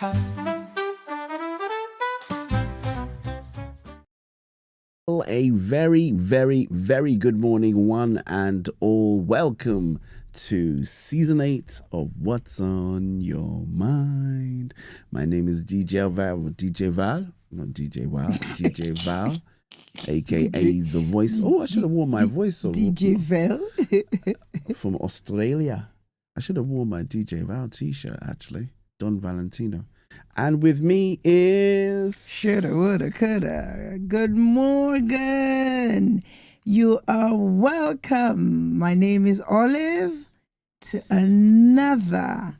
Well, a very, very, very good morning, one and all. Welcome to season 8 of What's on Your Mind. My name is DJ Val, not DJ Val, DJ Val, aka the voice. Oh, I should have worn my voice. DJ Val from Australia. I should have worn my DJ Val t-shirt actually. Don Valentino. And with me is... Shoulda, woulda, coulda. Good morning. You are welcome. My name is Olive to another,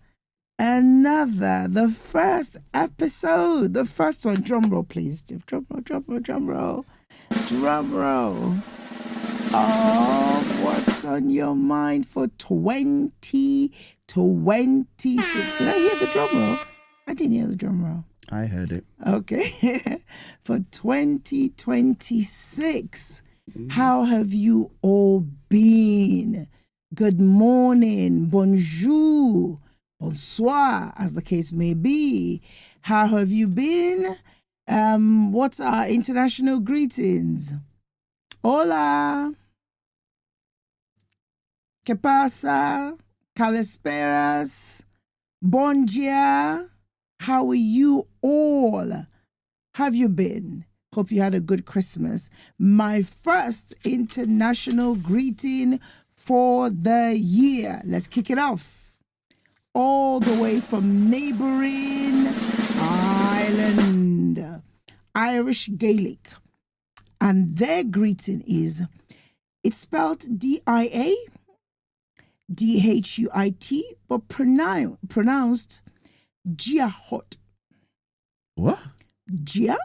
the first episode. The first one. Drum roll, please. Drum roll. Of What's on Your Mind for 2026. Did I hear the drum roll? I didn't hear the drum roll. I heard it. Okay. For 2026, how have you all been? Good morning, bonjour, bonsoir, as the case may be. How have you been? What's our international greetings? Hola. ¿Qué pasa? Calesperas. Bon dia. How are you all? Have you been? Hope you had a good Christmas. My first international greeting for the year. Let's kick it off. All the way from neighboring Ireland, Irish Gaelic. And their greeting is, it's spelled D-I-A, D-H-U-I-T, but pronounced Giahot. What? Giahot.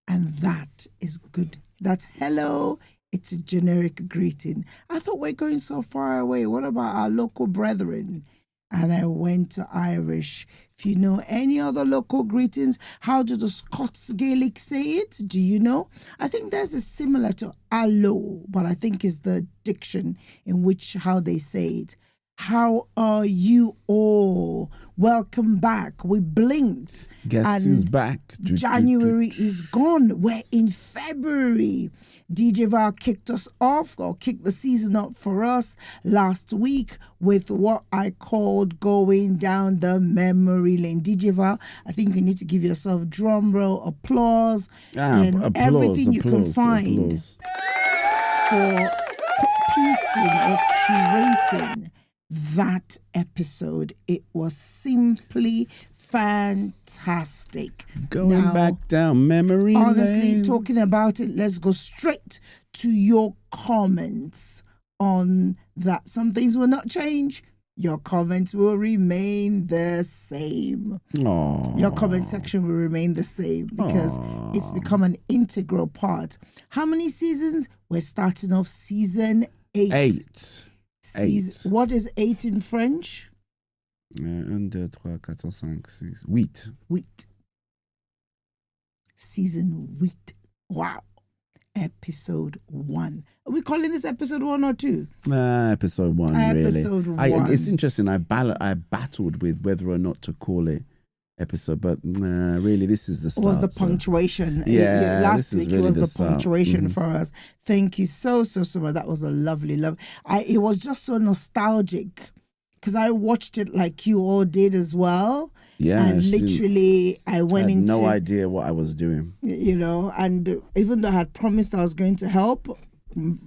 And that is good. That's hello. It's a generic greeting. I thought we're going so far away. What about our local brethren? And I went to Irish. If you know any other local greetings, how do the Scots Gaelic say it? Do you know? I think there's a similar to allo, but I think it's the diction in which how they say it. How are you all? Welcome back. We blinked. Guess who's back? January is gone. We're in February. DJ Val kicked us off, or kicked the season up for us last week with what I called going down the memory lane. DJ Val, I think you need to give yourself drum roll, applause, and everything you can find for piecing or curating that episode. It was simply fantastic. Going back down memory lane. Honestly, talking about it, let's go straight to your comments on that. Some things will not change. Your comments will remain the same. Aww. Your comment section will remain the same because it's become an integral part. How many seasons? We're starting off season 8. 8. What is 8 in French? 1, 2, 3, 4, 5, 6, 8. 8. Season 8. Wow. Episode 1. Are we calling this episode 1 or 2? Episode 1, really. Episode 1. It's interesting. I battled with whether or not to call it episode, but really this is the start. It was the punctuation. Yeah, last week really it was the punctuation Mm-hmm. for us. Thank you so much. That was a lovely. It was just so nostalgic because I watched it like you all did as well. Yeah, and literally I went into no idea what I was doing. And even though I had promised I was going to help,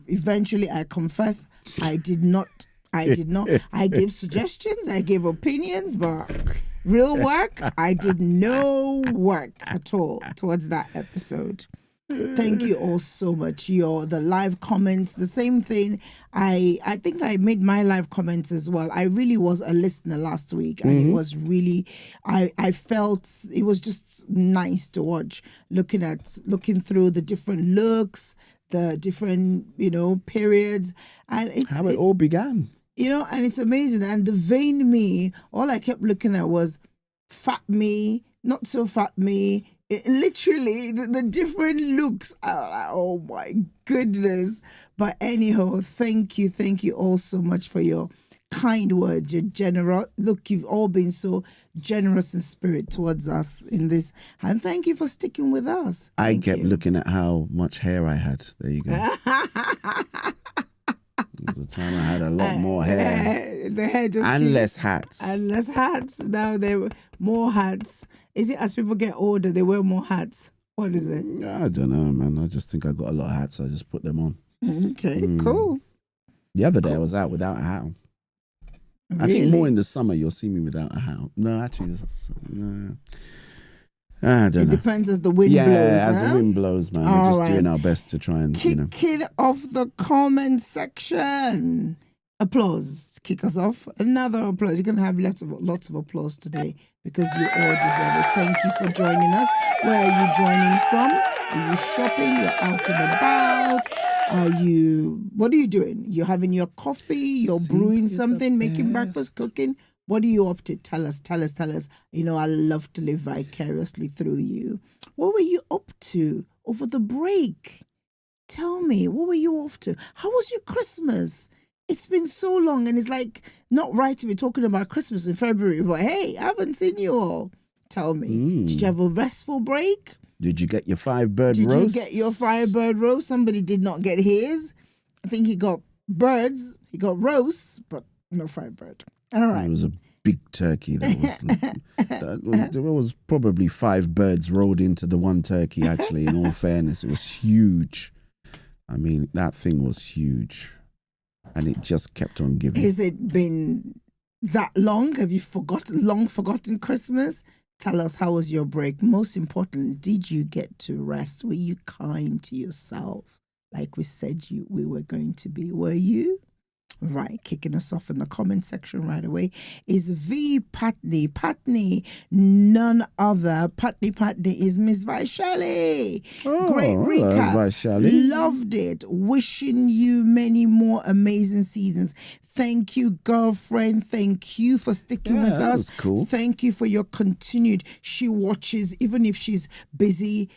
eventually I confess I did not. I gave suggestions, I gave opinions, but real work, I did no work at all towards that episode. Thank you all so much. The live comments, the same thing. I think I made my live comments as well. I really was a listener last week, and it was really, I felt it was just nice to watch, looking through the different looks, the different, periods, and it's how it all began. And it's amazing. And the vain me, all I kept looking at was fat me, not so fat me. Literally, the different looks. Oh my goodness. But anyhow, thank you all so much for your kind words, your generous. Look, you've all been so generous in spirit towards us in this. And thank you for sticking with us. I Thank kept you. looking at how much hair I had. There you go. There was a time I had a lot more hair. The hair just And keeps- less hats. And less hats. Now there were more hats. Is it as people get older, they wear more hats? What is it? I don't know, man. I just think I got a lot of hats. So I just put them on. Okay, cool. The other day I was out without a hat on. I Really? think more in the summer you'll see me without a hat on. No, actually, I don't It know. depends as the wind Yeah, blows. as huh? the wind blows, man. All We're just right. doing our best to try and, Kick it off the comment section. Applause. Kick us off. Another applause. You're gonna have lots of applause today because you all deserve it. Thank you for joining us. Where are you joining from? Are you shopping? You're out and about? What are you doing? You're having your coffee, you're brewing something, making breakfast, cooking. What are you up to? Tell us. You know, I love to live vicariously through you. What were you up to over the break? Tell me, what were you off to? How was your Christmas? It's been so long, and it's like not right to be talking about Christmas in February, but hey, I haven't seen you all. Tell me, did you have a restful break? Did you get your 5-bird roast? Did you get your 5-bird roast? Somebody did not get his. I think he got birds, he got roasts, but no 5-bird. All right. It was a big turkey. There was probably 5 birds rolled into the one turkey, actually, in all fairness. It was huge. I mean, that thing was huge. And it just kept on giving. Has it been that long? Have you forgotten Christmas? Tell us, how was your break? Most importantly, did you get to rest? Were you kind to yourself like we said we were going to be? Were you? Right, kicking us off in the comment section right away is V. Patney. Patney, none other. Patney is Miss Vaishali. Great recap. Vaishali. Loved it. Wishing you many more amazing seasons. Thank you, girlfriend. Thank you for sticking with that us. was cool. Thank you for your continued. She watches, even if she's busy,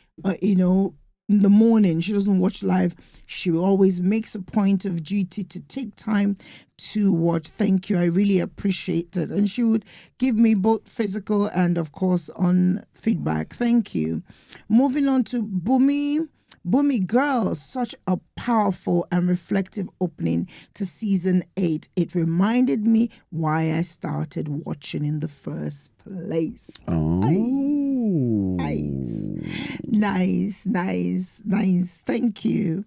in the morning, she doesn't watch live. She always makes a point of duty to take time to watch. Thank you. I really appreciate it. And she would give me both physical and, of course, on feedback. Thank you. Moving on to Bumi. Bumi Girl, such a powerful and reflective opening to season 8. It reminded me why I started watching in the first place. Oh. Nice. Thank you.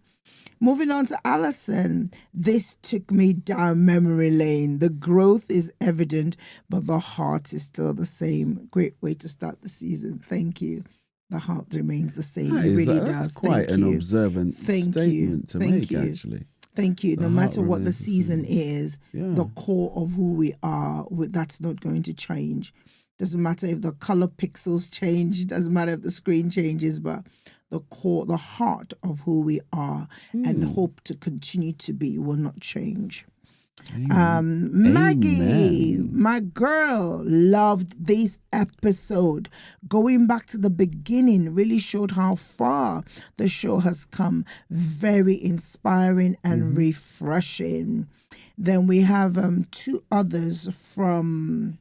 Moving on to Alison. This took me down memory lane. The growth is evident, but the heart is still the same. Great way to start the season. Thank you. The heart remains the same. It really does. That's quite an observant statement to make, actually. Thank you. No matter what the season is, Yeah. the core of who we are, that's not going to change. Doesn't matter if the color pixels change. Doesn't matter if the screen changes, but the core, the heart of who we are and hope to continue to be will not change. Maggie, Amen. my girl, loved this episode. Going back to the beginning really showed how far the show has come. Very inspiring and refreshing. Then we have 2 others from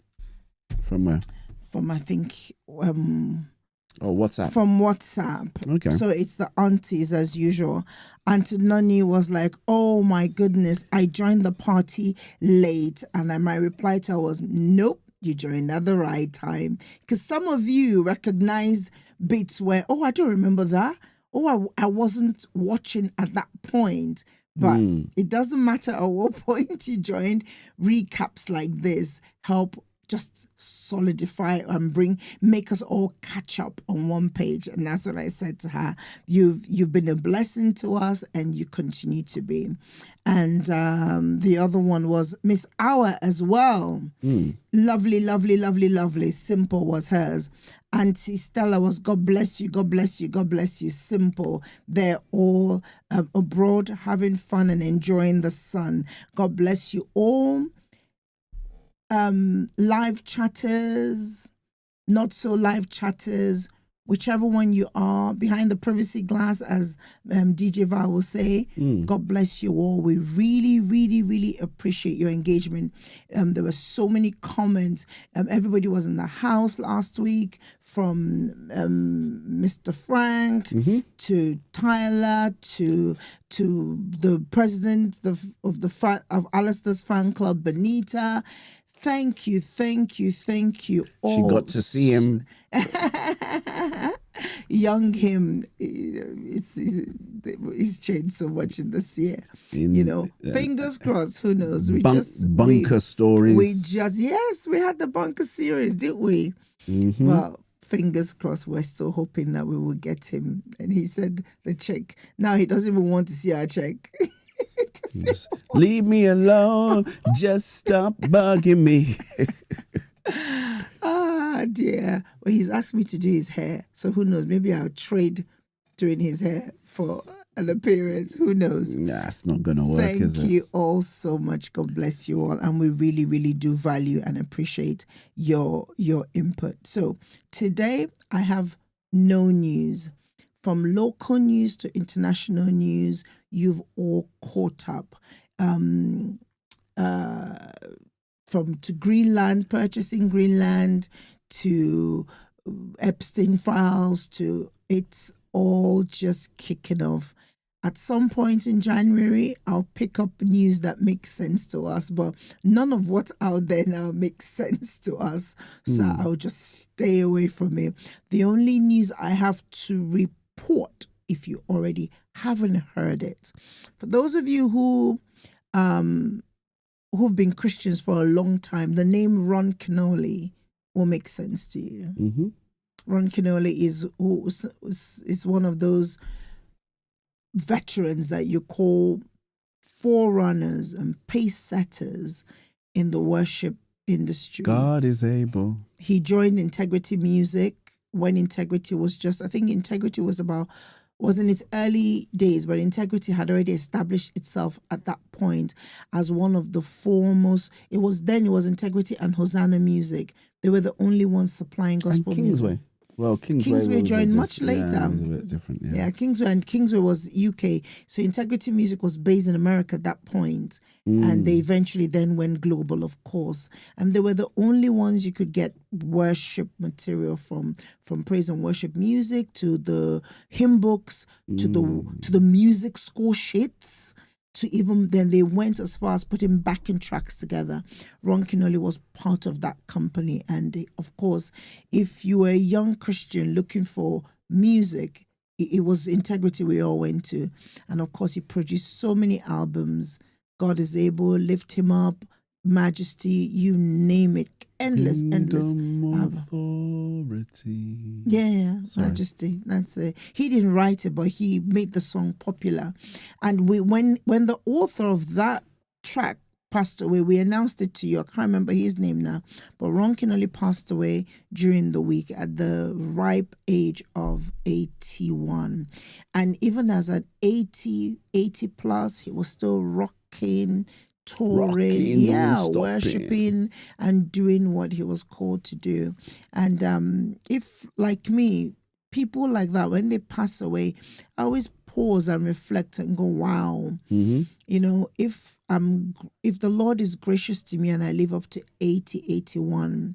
From I think WhatsApp. from WhatsApp. Okay. So it's the aunties as usual. Auntie Nani was like, oh my goodness, I joined the party late. And my reply to her was, nope, you joined at the right time. Because some of you recognized bits where, oh, I don't remember that. Oh, I wasn't watching at that point. But it doesn't matter at what point you joined. Recaps like this help just solidify and make us all catch up on one page. And that's what I said to her. You've been a blessing to us and you continue to be. And the other one was Miss Hour as well. Lovely. Simple was hers. Auntie Stella was God bless you. Simple. They're all abroad having fun and enjoying the sun. God bless you all. Live chatters, not so live chatters, whichever one you are, behind the privacy glass, as DJ Val will say. God bless you all. We really, really, really appreciate your engagement. There were so many comments. Everybody was in the house last week, from Mr. Frank to Tyler to the president of Alistair's fan club, Benita. Thank you all. She got to see him. Young him, he's changed so much in this year. Fingers crossed. Who knows? Bunker stories. We had the bunker series, didn't we? Well, fingers crossed. We're still hoping that we will get him. And he said the check. Now he doesn't even want to see our check. Leave me alone. Just stop bugging me. Dear. Well, he's asked me to do his hair. So who knows? Maybe I'll trade doing his hair for an appearance. Who knows? Nah, it's not going to work, is it? Thank you all so much. God bless you all. And we really, really do value and appreciate your input. So today I have no news. From local news to international news, you've all caught up. To Greenland, purchasing Greenland, to Epstein files, to it's all just kicking off. At some point in January, I'll pick up news that makes sense to us, but none of what's out there now makes sense to us. So I'll just stay away from it. The only news I have to report, if you already haven't heard it, for those of you who've been Christians for a long time, the name Ron Kenoly will make sense to you. Ron Kenoly is one of those veterans that you call forerunners and pace setters in the worship industry. God is able. He joined Integrity Music when Integrity was in its early days, but Integrity had already established itself at that point as one of the foremost. It was Integrity and Hosanna Music. They were the only ones supplying gospel and Kingsway. music. Well, Kingsway joined much later. Yeah, it was a bit different. Yeah, Kingsway was UK. So Integrity Music was based in America at that point. And they eventually then went global, of course. And they were the only ones you could get worship material from praise and worship music to the hymn books, to the music score sheets, to even then they went as far as putting backing tracks together. Ron Kenoly was part of that company. And of course, if you were a young Christian looking for music, it was Integrity we all went to. And of course, he produced so many albums. God is Able, Lift Him Up, Majesty, you name it. Endless. Authority. Yeah, Majesty. That's it. He didn't write it, but he made the song popular. And when the author of that track passed away, we announced it to you. I can't remember his name now, but Ron Kenoly passed away during the week at the ripe age of 81. And even as at 80 plus, he was still rocking, touring, worshiping and doing what he was called to do. And if, like me, people like that, when they pass away, I always pause and reflect and go, wow. If the Lord is gracious to me and I live up to 80, 81,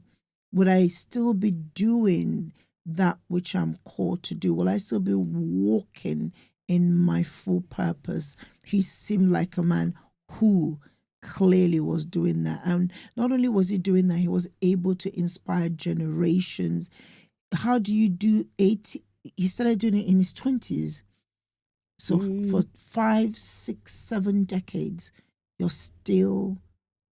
would I still be doing that which I'm called to do? Will I still be walking in my full purpose? He seemed like a man who clearly was doing that. And not only was he doing that, he was able to inspire generations. How do you do 80? He started doing it in his 20s. So for 5, 6, 7 decades, you're still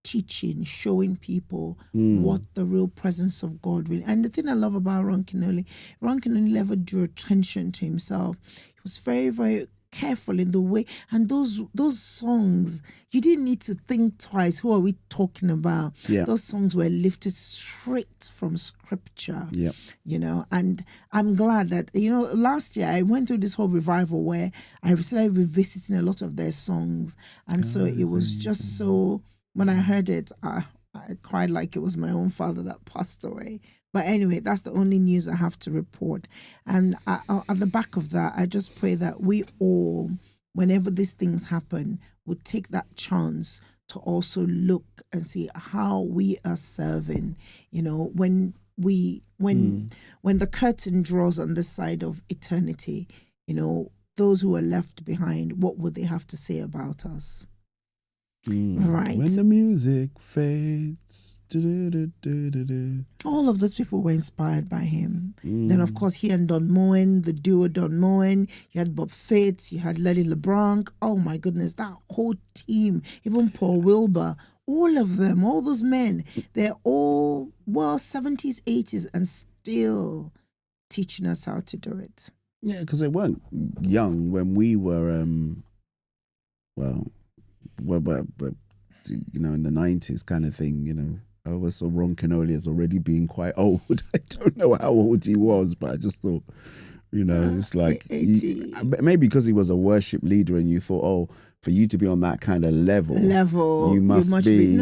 teaching, showing people what the real presence of God really. And the thing I love about Ron Kenoly never drew attention to himself. He was very, very careful in the way, and those songs, you didn't need to think twice, who are we talking about? Those songs were lifted straight from scripture. And I'm glad that last year I went through this whole revival where I started revisiting a lot of their songs, and so it was just so, when I heard it, I cried like it was my own father that passed away. But anyway, that's the only news I have to report. And at the back of that, I just pray that we all, whenever these things happen, would take that chance to also look and see how we are serving. You know, when the curtain draws on this side of eternity, you know, those who are left behind, what would they have to say about us? Right. When the music fades. All of those people were inspired by him. Then, of course, he and Don Moen, the duo Don Moen, you had Bob Fitz, you had Lenny LeBlanc. Oh, my goodness, that whole team, even Paul Wilbur, all of them, all those men, they're all, 70s, 80s, and still teaching us how to do it. Yeah, because they weren't young when we were, but you know, in the 90s kind of thing, you know. I always saw Ron Canoli as already being quite old. I don't know how old he was, but I just thought, you know, it's like, maybe because he was a worship leader and you thought, oh, for you to be on that kind of level, you must be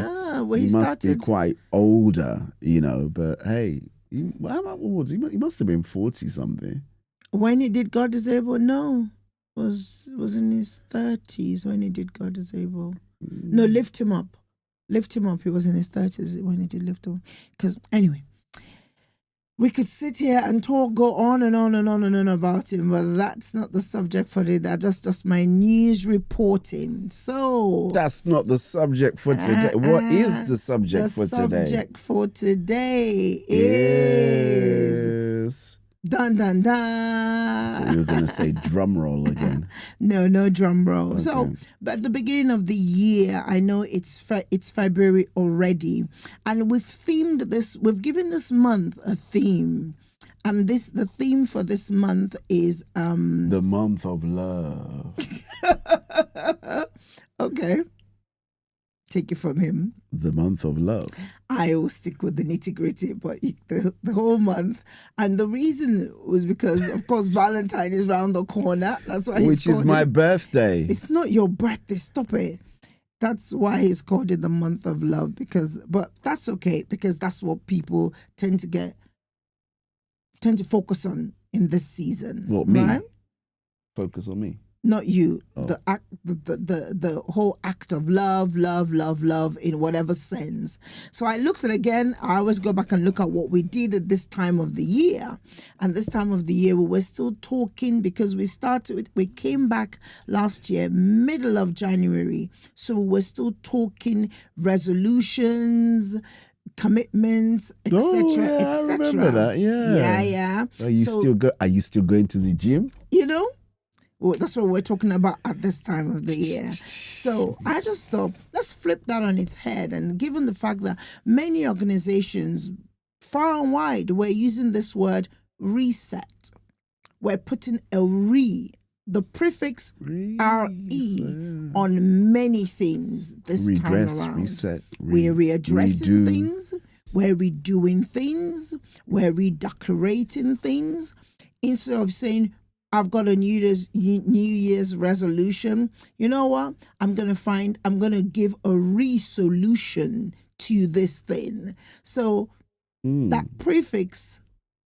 quite older, you know. But hey, how old? He must have been 40 something. When he did God is Able, no, was in his 30s when he did God is Able. No, Lift Him Up. Lift Him Up. He was in his 30s when he did Lift Him Up. Because anyway, we could sit here and go on and on and on and on about him, but that's not the subject for today. That's just my news reporting. So that's not the subject for today. What is the subject for today? The subject for today is dun dun dun. So you're gonna say drum roll again? No drum roll. Okay. So, but at the beginning of the year, I know it's February already, and we've themed this. We've given this month a theme, and the theme for this month is the month of love. Okay. Take it from him. The month of love. I will stick with the nitty-gritty, but the whole month. And the reason was because, of course, Valentine is round the corner. That's why Which is my birthday. It's not your birthday. Stop it. That's why he's called it the month of love. But that's okay, because that's what people tend to focus on in this season. What, me? Right? Focus on me. Not you. Oh. The whole act of love in whatever sense. So I looked at it again. I always go back and look at what we did at this time of the year. And this time of the year, we were still talking because we came back last year, middle of January. So we're still talking resolutions, commitments, etc., etc. I remember that. Yeah. Are you still going to the gym? You know? Well, that's what we're talking about at this time of the year. So I just thought, let's flip that on its head. And given the fact that many organizations far and wide were using this word reset, we're putting the prefix RE on many things this time around. Reset, we're readdressing things, we're redoing things, we're redecorating things. Instead of saying, I've got a New Year's resolution. You know what? I'm going to give a resolution to this thing. So that prefix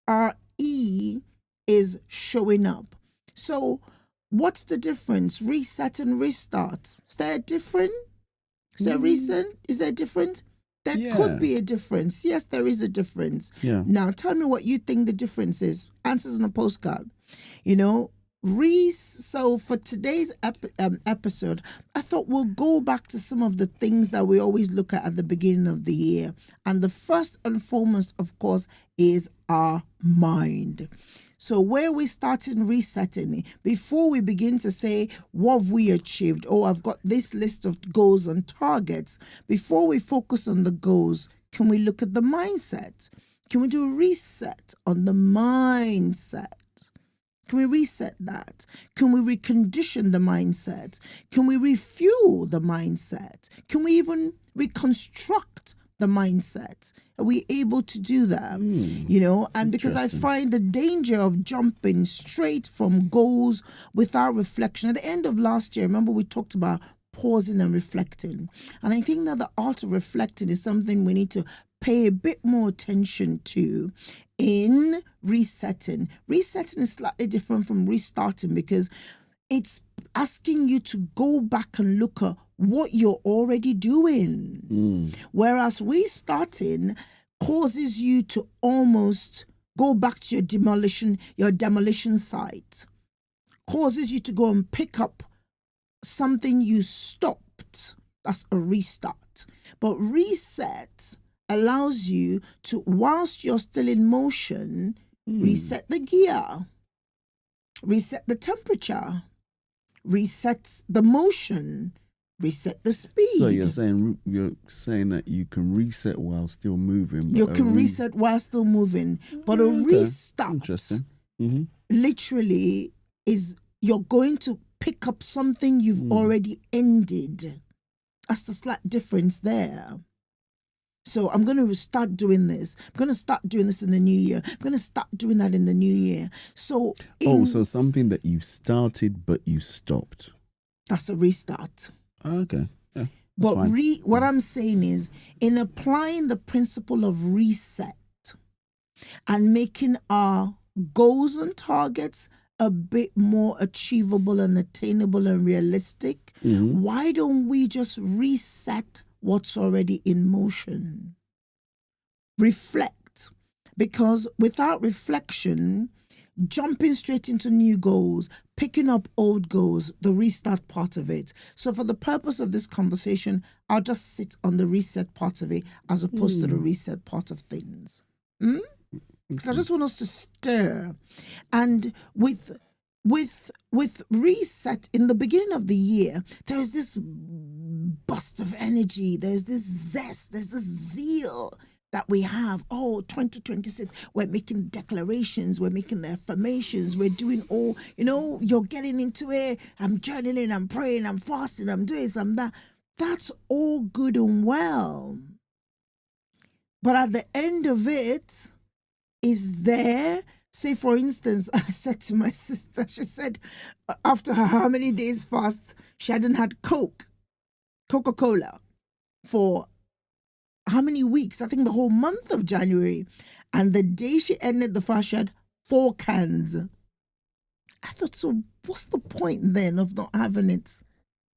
RE is showing up. So what's the difference? Reset and restart. Is there a difference? Is there a reason? Is there a difference? There could be a difference. Yes, there is a difference. Yeah. Now, tell me what you think the difference is. Answers on a postcard. You know, so for today's episode, I thought we'll go back to some of the things that we always look at the beginning of the year. And the first and foremost, of course, is our mind. So where we starting resetting, before we begin to say, what have we achieved? Oh, I've got this list of goals and targets. Before we focus on the goals, can we look at the mindset? Can we do a reset on the mindset? Can we reset that? Can we recondition the mindset? Can we refuel the mindset? Can we even reconstruct the mindset? Are we able to do that? You know, and because I find the danger of jumping straight from goals without reflection. At the end of last year, remember we talked about pausing and reflecting. And I think that the art of reflecting is something we need to pay a bit more attention to in resetting. Resetting is slightly different from restarting because it's asking you to go back and look at what you're already doing. Whereas restarting causes you to almost go back to your demolition site, causes you to go and pick up something you stopped. That's a restart. But reset allows you to, whilst you're still in motion, reset the gear, reset the temperature, reset the motion, reset the speed. So you're saying that you can reset while still moving. You can reset while still moving, but a restart, interesting, literally is you're going to pick up something you've already ended. That's the slight difference there. So I'm going to start doing this. I'm going to start doing this in the new year. I'm going to start doing that in the new year. So so something that you started but you stopped. That's a restart. Okay. Yeah, but what I'm saying is, in applying the principle of reset and making our goals and targets a bit more achievable and attainable and realistic, why don't we just reset what's already in motion? Reflect. Because without reflection, jumping straight into new goals, picking up old goals, the restart part of it. So for the purpose of this conversation, I'll just sit on the reset part of it as opposed to the reset part of things. Because I just want us to stir. And with reset, in the beginning of the year, there's this burst of energy, there's this zest, there's this zeal that we have. 2026, we're making declarations, we're making the affirmations, we're doing all, you're getting into it. I'm journaling, I'm praying, I'm fasting, I'm doing some that. That's all good and well. But at the end of it, is there, say for instance, I said to my sister, she said after her how many days fast, she hadn't had Coca-Cola for how many weeks? I think the whole month of January. And the day she ended the fast, she had 4 cans. I thought, so what's the point then of not having it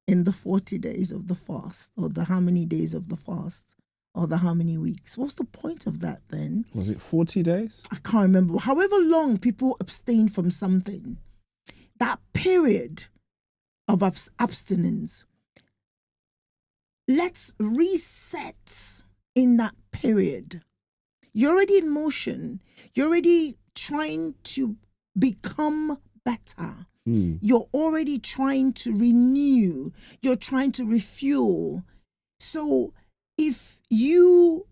in the 40 days of the fast, or the how many days of the fast, or the how many weeks? What's the point of that then? Was it 40 days? I can't remember. However long people abstain from something, that period of abstinence, let's reset in that period. You're already in motion. You're already trying to become better. You're already trying to renew. You're trying to refuel. So if you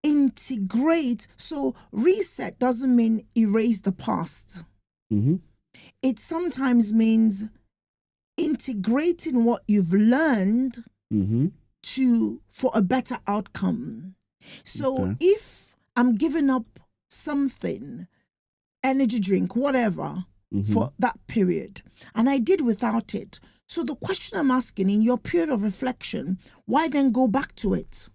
integrate, so reset doesn't mean erase the past. It sometimes means integrating what you've learned for a better outcome. So if I'm giving up something, energy drink, whatever, for that period, and I did without it, so the question I'm asking, in your period of reflection, why then go back to it?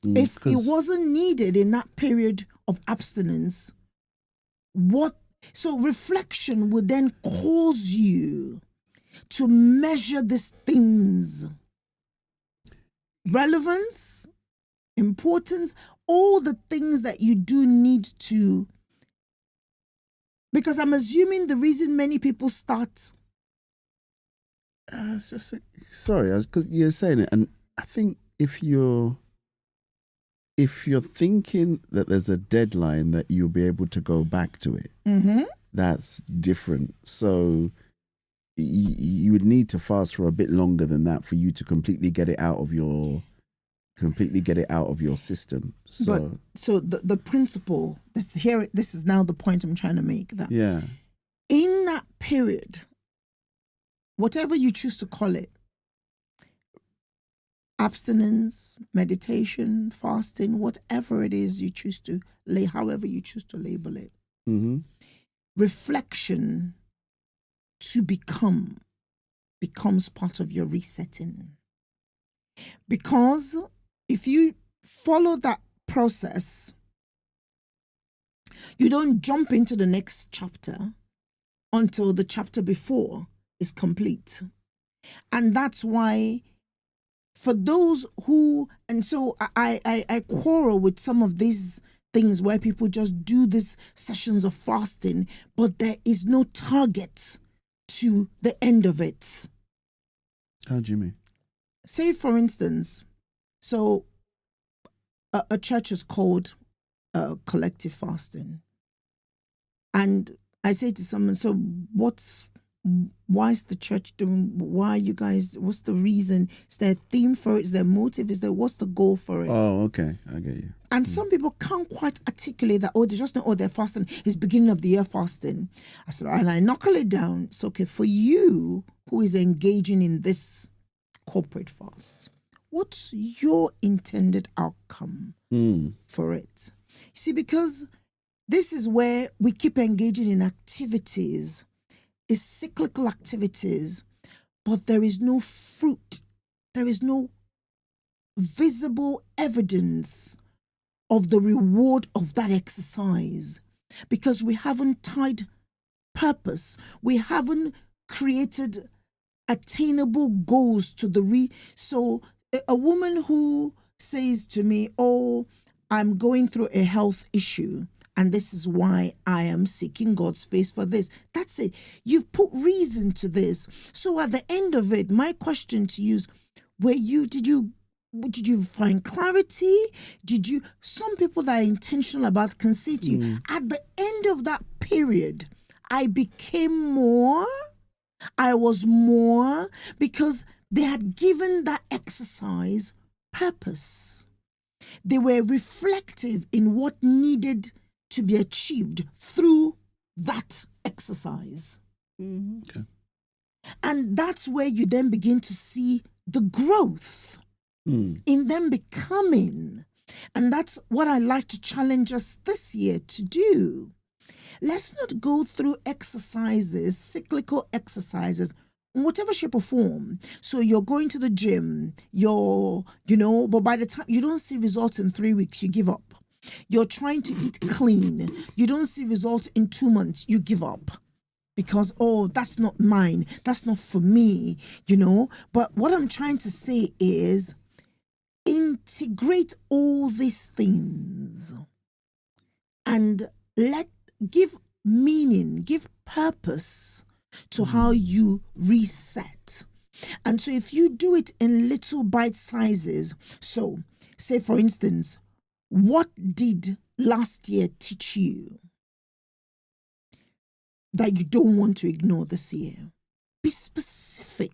If it wasn't needed in that period of abstinence, so reflection would then cause you to measure these things. Relevance, importance, all the things that you do need to, because I'm assuming the reason many people start. It's just, sorry, because you're saying it, and I think if you're thinking that there's a deadline that you'll be able to go back to it, that's different. So you would need to fast for a bit longer than that for you to completely get it out of your system. So the principle, this is now the point I'm trying to make, that in that period, whatever you choose to call it, abstinence, meditation, fasting, whatever it is you choose to however you choose to label it, reflection to become becomes part of your resetting. Because if you follow that process, you don't jump into the next chapter until the chapter before is complete. And that's why for those who, and so I quarrel with some of these things where people just do these sessions of fasting, but there is no target to the end of it. How do you mean? Say, for instance, so a church is called collective fasting. And I say to someone, so why is the church doing, why are you guys, what's the reason? Is there a theme for it? Is there a motive? What's the goal for it? Oh, okay. I get you. And some people can't quite articulate that. Oh, they just know, oh, they're fasting. It's beginning of the year fasting. I said, and I knuckle it down. It's okay for you who is engaging in this corporate fast. What's your intended outcome for it? You see, because this is where we keep engaging in activities. It's cyclical activities, but there is no fruit. There is no visible evidence of the reward of that exercise because we haven't tied purpose. We haven't created attainable goals to the So a woman who says to me, oh, I'm going through a health issue and this is why I am seeking God's face for this. That's it. You've put reason to this. So at the end of it, my question to you is, did you find clarity? Some people that are intentional about can say to you, at the end of that period, I became more, I was more, because they had given that exercise purpose. They were reflective in what needed to be achieved through that exercise. Okay. And that's where you then begin to see the growth in them becoming. And that's what I like to challenge us this year to do. Let's not go through exercises, cyclical exercises, in whatever shape or form. So you're going to the gym, but by the time you don't see results in 3 weeks, you give up. You're trying to eat clean. You don't see results in 2 months, you give up. Because, oh, that's not mine. That's not for me, But what I'm trying to say is integrate all these things and give meaning, give purpose to how you reset. And so if you do it in little bite sizes, so say for instance, what did last year teach you that you don't want to ignore this year? Be specific.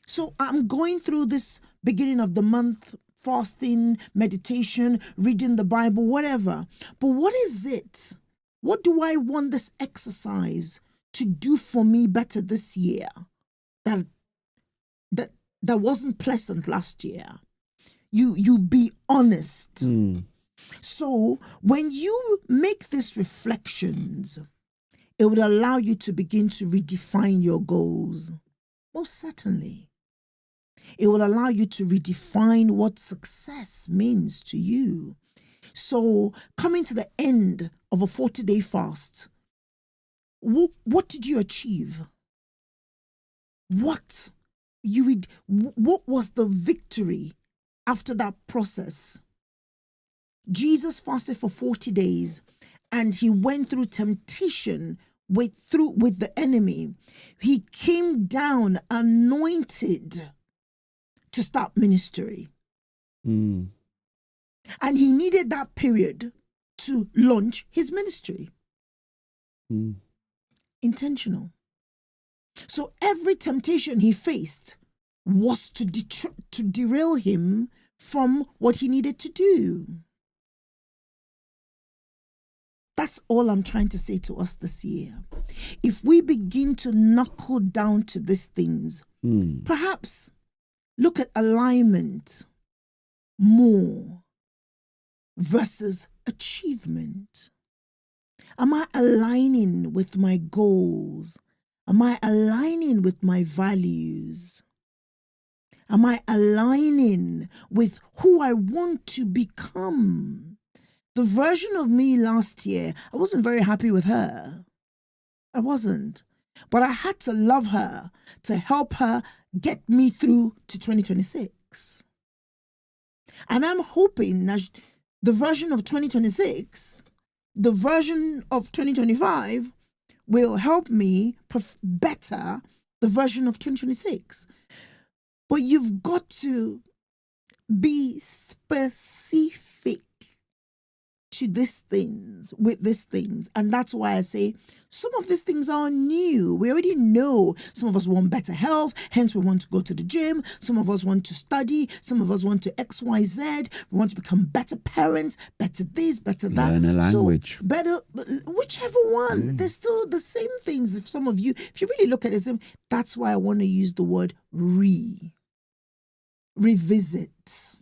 So I'm going through this beginning of the month, fasting, meditation, reading the Bible, whatever. But what is it? What do I want this exercise to do for me better this year that wasn't pleasant last year? You be honest. So when you make these reflections, it would allow you to begin to redefine your goals. Most certainly. It will allow you to redefine what success means to you. So coming to the end of a 40-day fast, what did you achieve? What was the victory after that process? Jesus fasted for 40 days and he went through temptation with the enemy. He came down anointed to start ministry. And he needed that period to launch his ministry. Intentional. So every temptation he faced was to derail him from what he needed to do. That's all I'm trying to say to us this year. If we begin to knuckle down to these things, perhaps look at alignment more versus achievement. Am I aligning with my goals? Am I aligning with my values? Am I aligning with who I want to become? The version of me last year, I wasn't very happy with her. I wasn't. But I had to love her to help her get me through to 2026. And I'm hoping that the version of 2026, the version of 2025 will help me better the version of 2026. But you've got to be specific to these things, with these things. And that's why I say some of these things are new. We already know some of us want better health, hence we want to go to the gym. Some of us want to study. Some of us want to XYZ. We want to become better parents, better this, better that. Learn a language. So better, whichever one. They're still the same things. If some of you, if you really look at it, that's why I want to use the word revisit,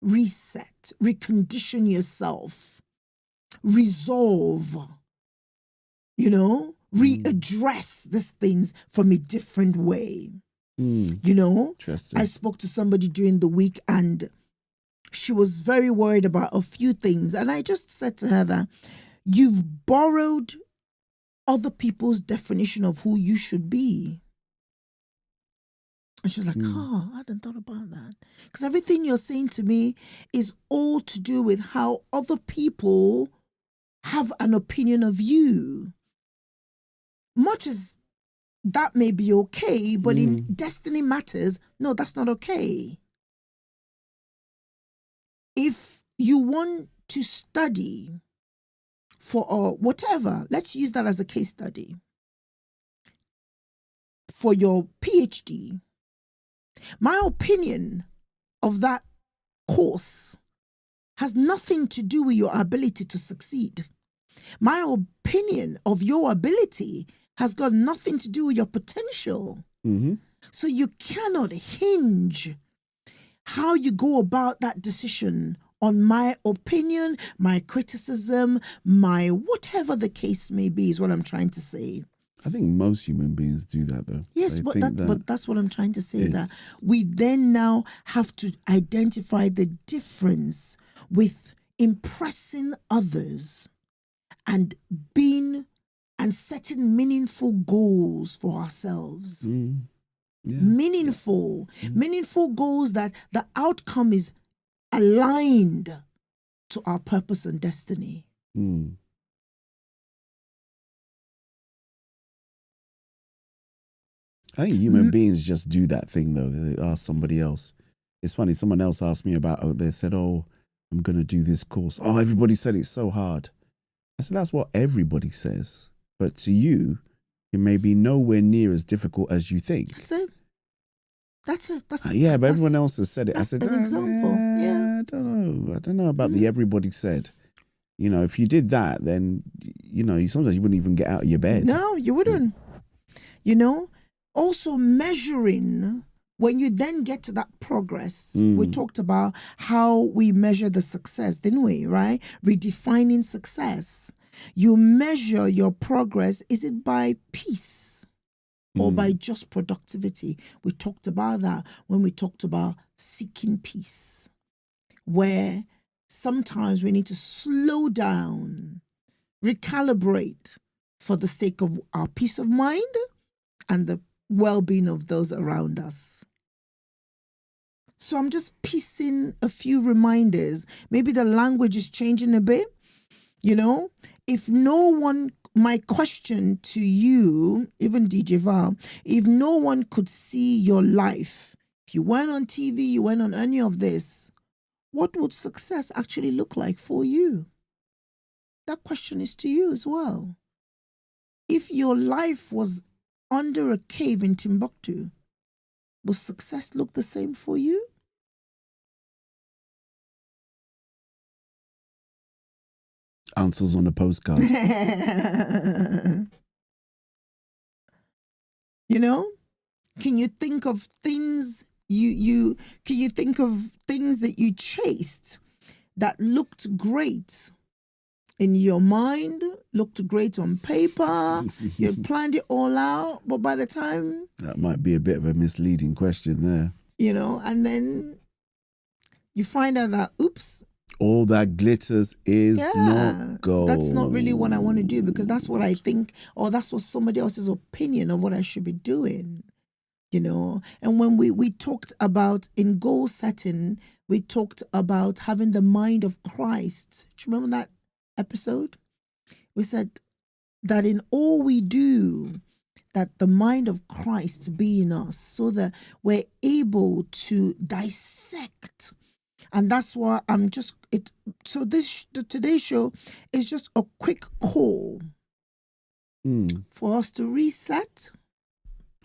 reset, recondition yourself, resolve, readdress these things from a different way. Interesting. I spoke to somebody during the week and she was very worried about a few things. And I just said to her that you've borrowed other people's definition of who you should be. And she was like, I hadn't thought about that. Because everything you're saying to me is all to do with how other people have an opinion of you. Much as that may be okay, but in Destiny Matters, no, that's not okay. If you want to study for whatever, let's use that as a case study. For your PhD, my opinion of that course has nothing to do with your ability to succeed. My opinion of your ability has got nothing to do with your potential. So you cannot hinge how you go about that decision on my opinion, my criticism, my whatever the case may be, is what I'm trying to say. I think most human beings do that, though. Yes, but that's what I'm trying to say, that we then now have to identify the difference with impressing others and being and setting meaningful goals for ourselves. Meaningful goals that the outcome is aligned to our purpose and destiny. I think human beings just do that thing, though. They ask somebody else. It's funny, someone else asked me about, they said, I'm going to do this course. Oh, everybody said it's so hard. I said, that's what everybody says. But to you, it may be nowhere near as difficult as you think. That's it. That's but everyone else has said it. I said, an example. I don't know about the everybody said. If you did that, then, sometimes you wouldn't even get out of your bed. No, you wouldn't. Also measuring, when you then get to that progress, we talked about how we measure the success, didn't we, right? Redefining success. You measure your progress, is it by peace or by just productivity? We talked about that when we talked about seeking peace, where sometimes we need to slow down, recalibrate for the sake of our peace of mind and the well-being of those around us. So I'm just piecing a few reminders. Maybe the language is changing a bit. If no one, my question to you, even DJ Val, if no one could see your life, if you went on TV, you went on any of this, what would success actually look like for you? That question is to you as well. If your life was under a cave in Timbuktu, will success look the same for you? Answers on a postcard. Can you think of things can you think of things that you chased that looked great in your mind, looked great on paper, you planned it all out, but by the time, That might be a bit of a misleading question there. and then you find out that, oops, all that glitters is not gold. that's not really what I want to do, because that's what I think, or that's what somebody else's opinion of what I should be doing. And when we talked about in goal setting, we talked about having the mind of Christ. Do you remember that episode? We said that in all we do, that the mind of Christ be in us, so that we're able to dissect. And that's why today's show is just a quick call for us to reset.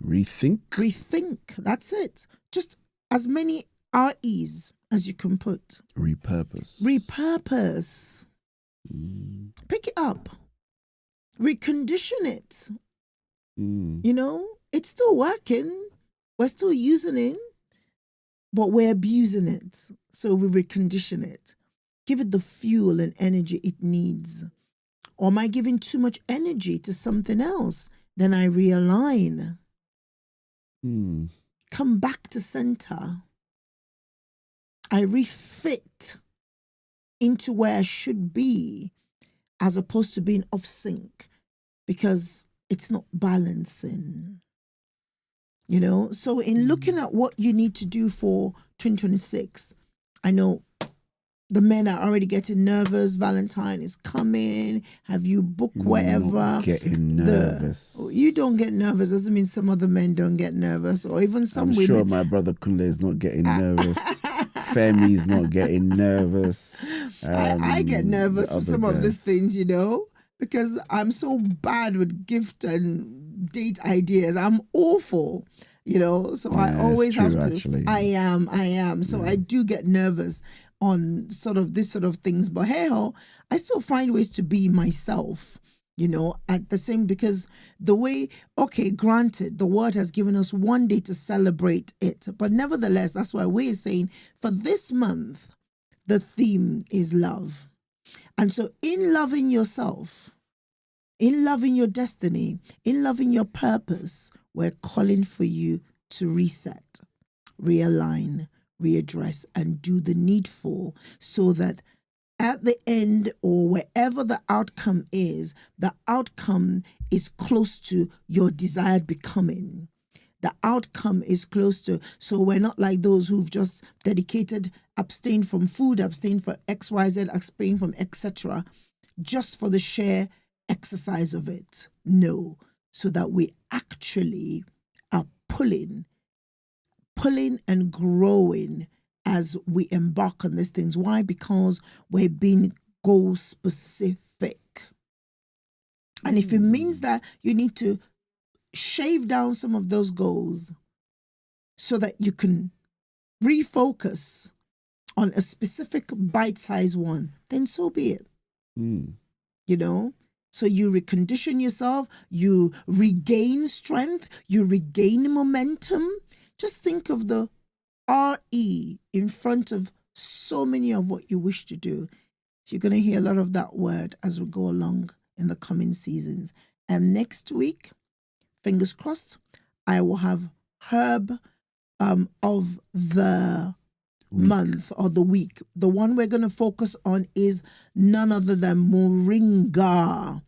Rethink. That's it. Just as many REs as you can put. Repurpose. Pick it up. Recondition it. It's still working. We're still using it, but we're abusing it. So we recondition it. Give it the fuel and energy it needs. Or am I giving too much energy to something else? Then I realign. Come back to center. I refit into where I should be, as opposed to being off sync, because it's not balancing. So in looking at what you need to do for 2026, I know the men are already getting nervous. Valentine is coming. Have you booked whatever? Not getting nervous. You don't get nervous. Doesn't mean some other men don't get nervous, or even some women. I'm sure my brother Kunle is not getting nervous. Femi's not getting nervous. I get nervous for some of these things, because I'm so bad with gift and date ideas. I'm awful, so I always have to. Actually. I am. So I do get nervous on this sort of things. But hey ho, I still find ways to be myself, at the same, because the way, granted, the word has given us one day to celebrate it. But nevertheless, that's why we're saying for this month, the theme is love. And so in loving yourself, in loving your destiny, in loving your purpose, we're calling for you to reset, realign, readdress, and do the needful, so that at the end, or wherever the outcome is close to your desired becoming. The outcome is close to, so we're not like those who've just dedicated, abstained from food, abstained for XYZ, abstained from etc., just for the sheer exercise of it. No, so that we actually are pulling and growing as we embark on these things. Why? Because we're being goal specific. And if it means that you need to shave down some of those goals so that you can refocus on a specific bite-sized one, then so be it. So you recondition yourself, you regain strength, you regain momentum. Just think of the RE in front of so many of what you wish to do. So you're going to hear a lot of that word as we go along in the coming seasons. And next week, fingers crossed, I will have herb of the month or the week. The one we're going to focus on is none other than moringa.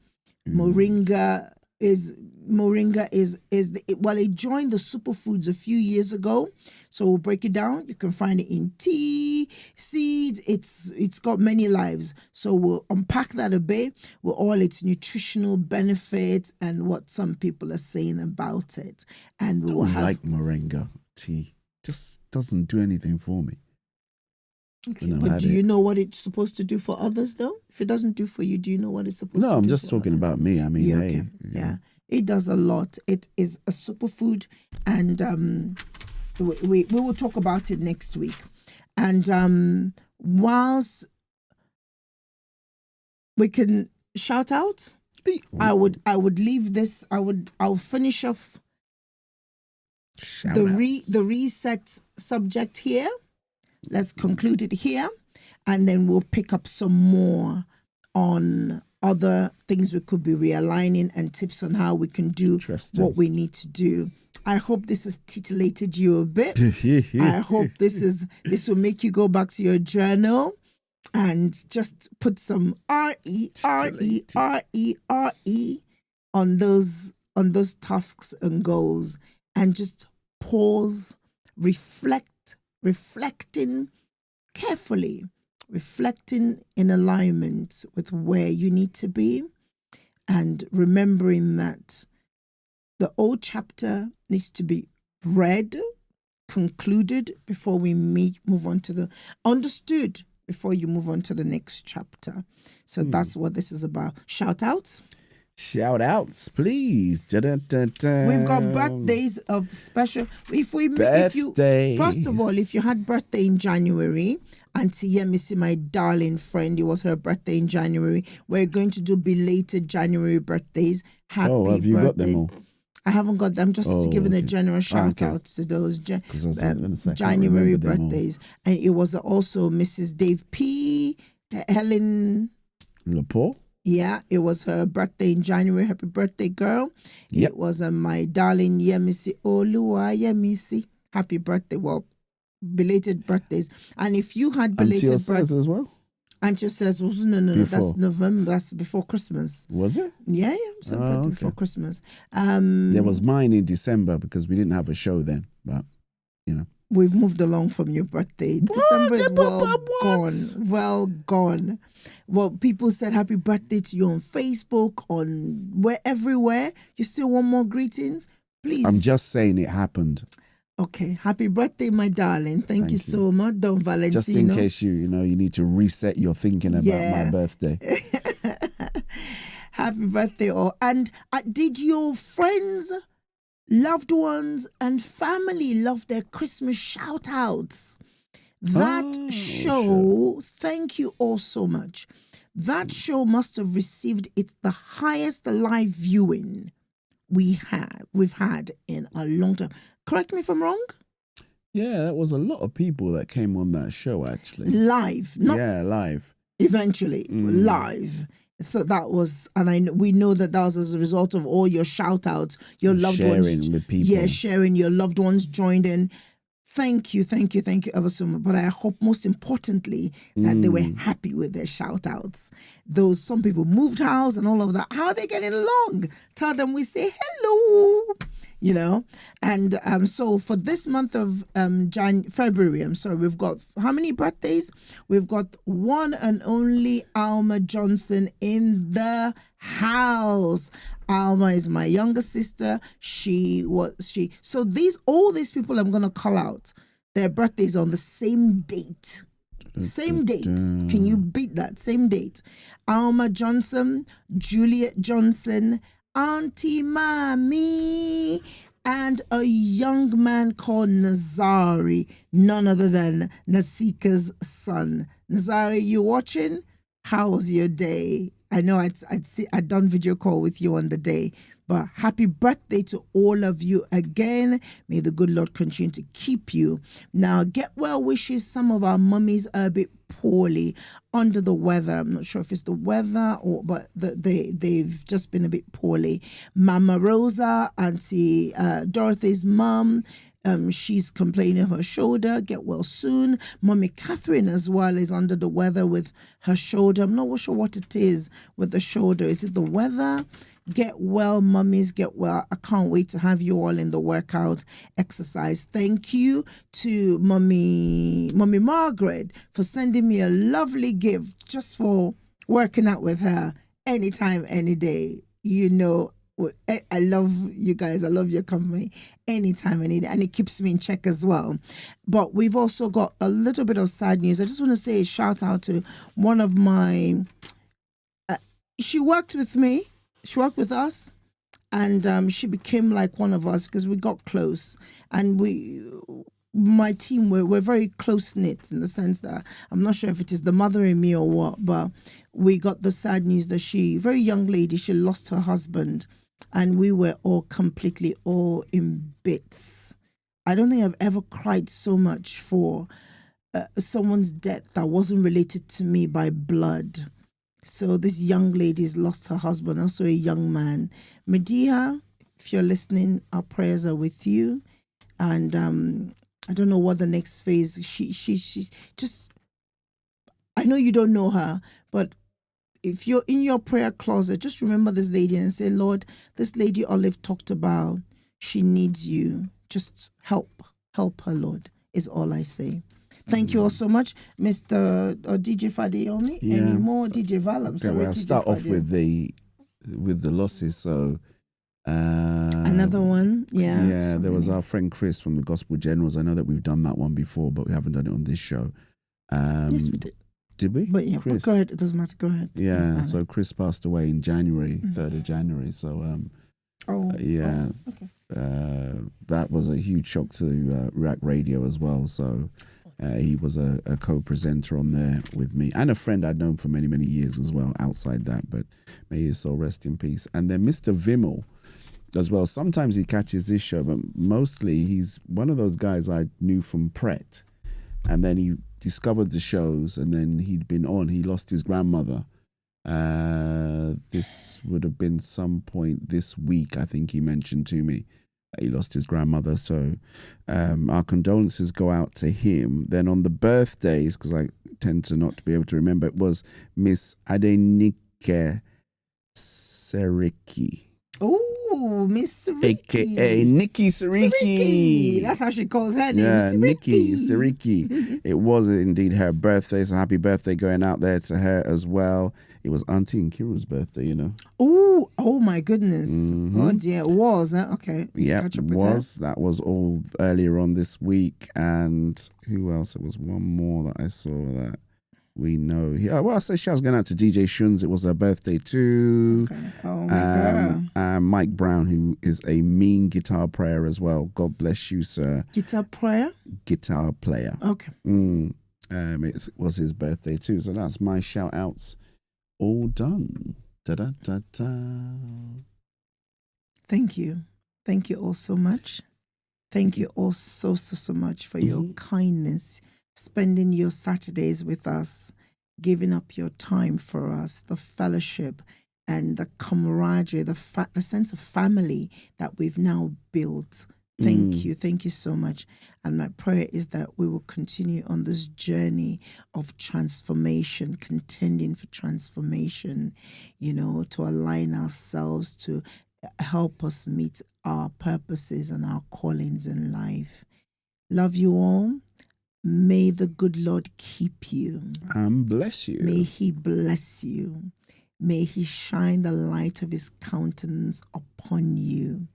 Moringa is it joined the superfoods a few years ago. So we'll break it down. You can find it in tea, seeds. It's got many lives. So we'll unpack that a bit with all its nutritional benefits and what some people are saying about it. And we'll like moringa tea. Just doesn't do anything for me. Okay, but do you know what it's supposed to do for others, though? If it doesn't do for you, do you know what it's supposed to do? No, I'm just talking about me. I mean, okay. Yeah, it does a lot. It is a superfood, and we will talk about it next week. And whilst we can shout out, I would leave this. I'll finish off the reset subject here. Let's conclude it here, and then we'll pick up some more on other things we could be realigning and tips on how we can do what we need to do. I hope this has titillated you a bit. I hope this will make you go back to your journal and just put some RERERE on those tasks and goals, and just pause, reflecting carefully, reflecting in alignment with where you need to be, and remembering that the old chapter needs to be read, concluded before we move on to the understood before you move on to the next chapter. So that's what this is about. Shoutouts. Shoutouts, please. Da-da-da-da. We've got birthdays of the special. If you first of all, if you had birthday in January, Auntie Yemisi, my darling friend, it was her birthday in January. We're going to do belated January birthdays. Happy have you birthday. got them all? I haven't got them. Just giving a general shout out to those January birthdays. And it was also Mrs. Dave P, Helen Laporte. Yeah, it was her birthday in January. Happy birthday, girl. Yep. It was my darling Yemisi Olua Yemisi. Happy birthday. Well, belated birthdays. And if you had belated birthdays as well? Antio says, well, no, that's November. That's before Christmas. Was it? Yeah. So birthday before Christmas. There was mine in December because we didn't have a show then. But, you know. We've moved along from your birthday. December is well gone. Well, people said happy birthday to you on Facebook, everywhere. You still want more greetings? Please. I'm just saying it happened. Okay. Happy birthday, my darling. Thank you so much, Don Valentino. Just in case you need to reset your thinking about my birthday. Happy birthday all. And did your friends, loved ones and family love their Christmas shout outs? That show, thank you all so much. That show must have received the highest live viewing we've had in a long time. Correct me if I'm wrong? Yeah, that was a lot of people that came on that show actually. Live. Live. Eventually, live. So that was, and we know that was as a result of all your shout outs, your loved ones. Sharing with people. Yeah, sharing, your loved ones joined in. Thank you ever so much. But I hope most importantly that they were happy with their shout outs. Some people moved house and all of that. How are they getting along? Tell them we say hello. And so for this month of February, we've got how many birthdays? We've got one and only Alma Johnson in the house. Alma is my younger sister. So all these people I'm gonna call out, their birthdays on the same date. Same date. Can you beat that? Same date. Alma Johnson, Juliet Johnson, Auntie Mommy, and a young man called Nazari, none other than Nasika's son. Nazari, you watching? How was your day? I know I'd done video call with you on the day, but happy birthday to all of you again. May the good Lord continue to keep you. Now, get well wishes. Some of our mummies are a bit poorly, under the weather. I'm not sure if it's the weather but they've just been a bit poorly. Mama Rosa, Auntie Dorothy's mom, she's complaining of her shoulder. Get well soon. Mommy Catherine as well is under the weather with her shoulder. I'm not sure what it is with the shoulder. Is it the weather? Get well, mummies, get well. I can't wait to have you all in the workout exercise. Thank you to Mommy Margaret for sending me a lovely gift just for working out with her anytime, any day. I love you guys. I love your company anytime, any day. And it keeps me in check as well. But we've also got a little bit of sad news. I just want to say a shout out to one of my... she worked with me. She worked with us, and she became like one of us because we got close. And my team, we're very close-knit in the sense that I'm not sure if it is the mother in me or what, but we got the sad news that very young lady, she lost her husband, and we were all in bits. I don't think I've ever cried so much for someone's death that wasn't related to me by blood. So this young lady's lost her husband, also a young man. Medea, if you're listening, our prayers are with you. And I don't know what the next phase. She just. I know you don't know her, but if you're in your prayer closet, just remember this lady and say, Lord, this lady Olive talked about, she needs you. Just help her, Lord, is all I say. Thank you all so much, Mr. DJ Fadeyomi. Yeah. Any more DJ Val? I'm sorry, Okay, well, I'll DJ start off Fadeyomi. with the losses. So Another one, yeah. Yeah, so there was many. our friend Chris from the Gospel Generals. I know that we've done that one before, but we haven't done it on this show. Yes, we did. Did we? But yeah, but go ahead. It doesn't matter. Go ahead. Yeah, so Chris passed away in January, 3rd of January. So Okay. that was a huge shock to Rack Radio as well. So he was a co-presenter on there with me and a friend I'd known for many, many years as well outside that, but may his soul rest in peace. And then Mr. Vimmel as well. Sometimes he catches this show, but mostly he's one of those guys I knew from Pret. And then he discovered the shows, and then he lost his grandmother. This would have been some point this week, I think he mentioned to me that he lost his grandmother. So our condolences go out to him. Then on the birthdays, because I tend to not be able to remember, it was Miss Adenike Seriki. Oh, Miss Siriki. AKA Nikki Siriki. That's how she calls her name. Yeah, Siriki. Nikki Siriki. It was indeed her birthday, so happy birthday going out there to her as well. It was Auntie Nkiru's birthday, you know. Oh my goodness. Oh dear, it was. Huh? Okay. Yeah, it was. That was all earlier on this week. And who else? It was one more that I saw that we know. I say shout going out to DJ Shuns. It was her birthday too. Okay. Oh my God. Mike Brown, who is a mean guitar player as well. God bless you, sir. Guitar player? Guitar player. Okay. It was his birthday too. So that's my shout outs all done. Da-da-da-da. Thank you. Thank you all so much. Thank you all so much for your kindness, spending your Saturdays with us, giving up your time for us, the fellowship and the camaraderie, the sense of family that we've now built. Thank you. Thank you so much. And my prayer is that we will continue on this journey of transformation, contending for transformation, to align ourselves to help us meet our purposes and our callings in life. Love you all. May the good Lord keep you. And bless you. May he bless you. May he shine the light of his countenance upon you.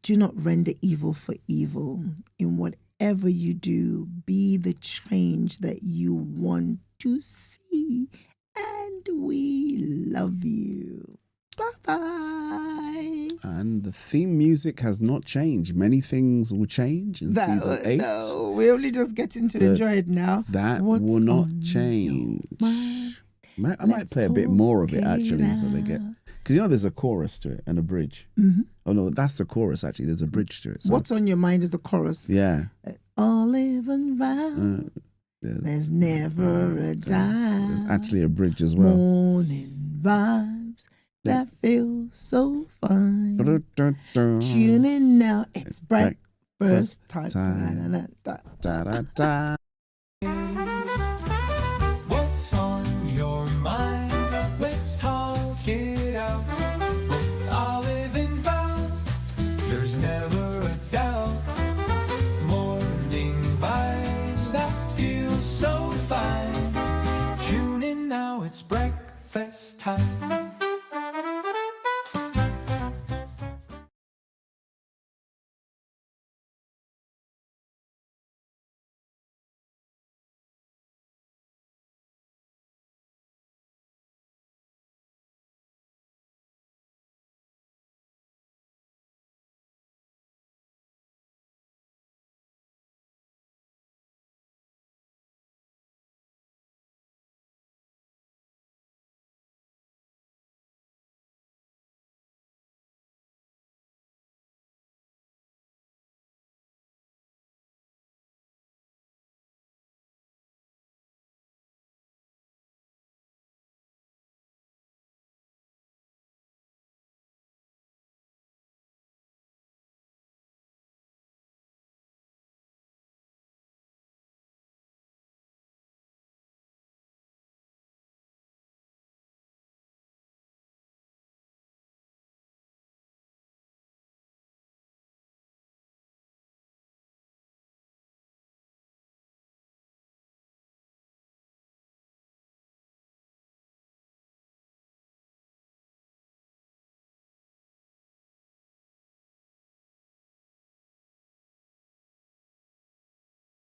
Do not render evil for evil. In whatever you do, be the change that you want to see. And we love you. Bye-bye. And the theme music has not changed. Many things will change in season 8. No, we're only just getting to enjoy it now. That will not change. I might play a bit more of it actually, so they get... Because there's a chorus to it and a bridge. Oh no, that's the chorus actually. There's a bridge to it. So. What's on your mind is the chorus. Yeah. Olive and Val, there's never a doubt. There's actually a bridge as well. Morning vibes that feel so fine. Tune in now, it's breakfast time. Da-da-da. What's on your mind? Let's talk it out. With Olive and Val, there's never a doubt. Morning vibes that feel so fine. Tune in now, it's breakfast time.